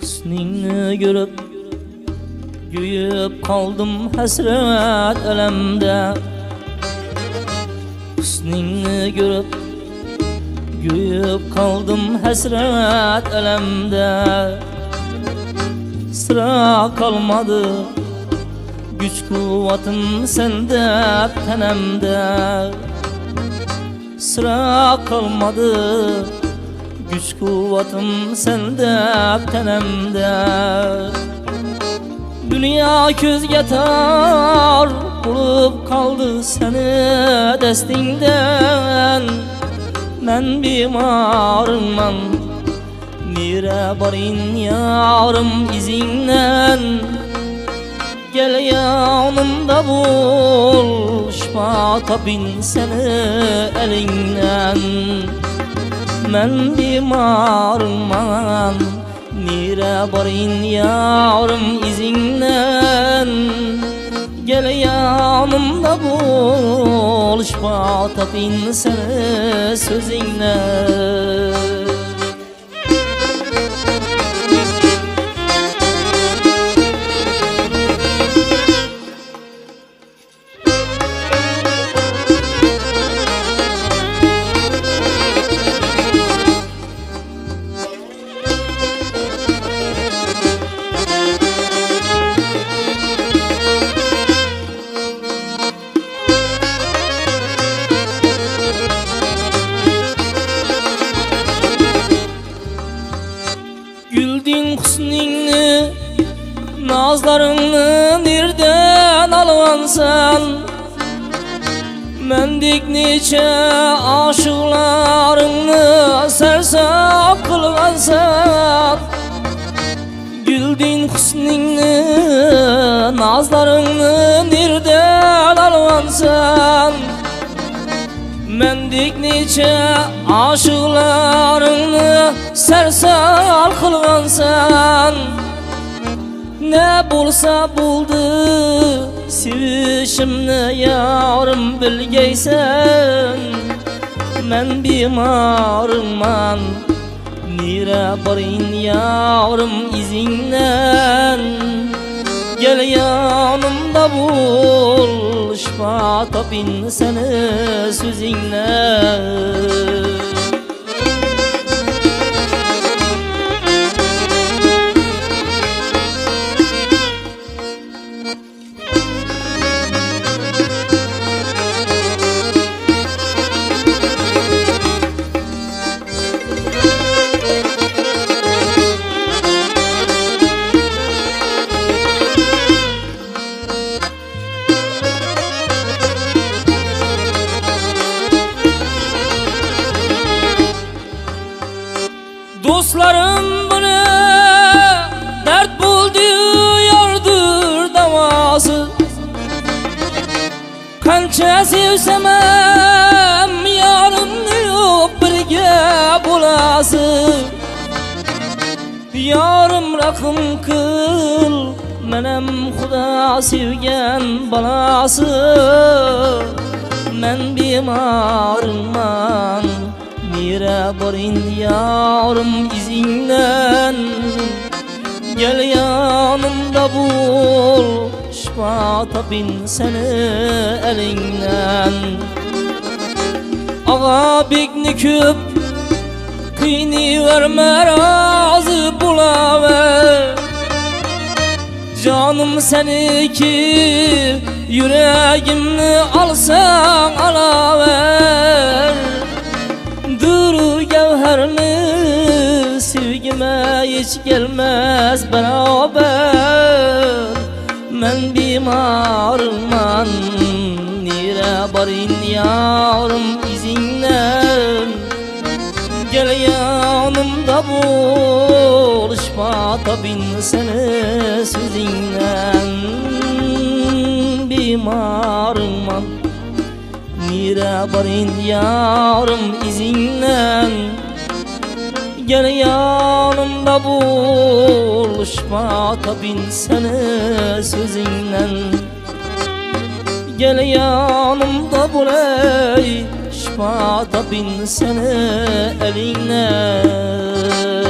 Hüsningni görüp güyüp kaldım hasret elemde. Hüsningni görüp güyüp kaldım hasret elemde. Sıra kalmadı güç kuvvetim sende tenemde. Sıra kalmadı güç kuvvetim sende tenemde. Dünya közge tar bulup kaldı seni destingden. Men bimarımman nire barin yarım izinden. Gel yanımda bul şifa tapin seni elinden. Men bimarımman nire barin yarım izinden. Gel yanımda bul şifa tapin seni sözünden. Güldün hüsningni, nazlarını nereden alvansan? Mendik neçe aşıklarını sersap kılvansan. Güldün hüsningni, nazlarını nereden alvansan? Mendik neçe aşıklarını sersal kılvansan. Ne bulsa buldu sevişimni yarım bilgeysen. Men bimarımman nire barin yarım izinden. Gel yanımda bul şifa tapin seni sözünden. Dostlarım bana dert buldu yardır davası. Kança sevsemem yarım yok birge bulası. Yarım rakım kıl menem Xuda sevgen balası. Men bimarımman nire barin yarım izinden. Gel yanımda bul şifa tapin seni elinden. Ağa bekni köp kıyni verme razı bulaver. Canım seni ki yüreğimni alsan alaver. Duru gevherini sevgime hiç gelmez beraber. Men bimarımman nire barin yarım izinden. Gel yanımda bul şifa tapin seni sözünden. Bimarımman nire barin yarım izinden. Gel yanımda bul şifa tapin seni sözünden. Gel yanımda bul ey vefa tapin seni elinden.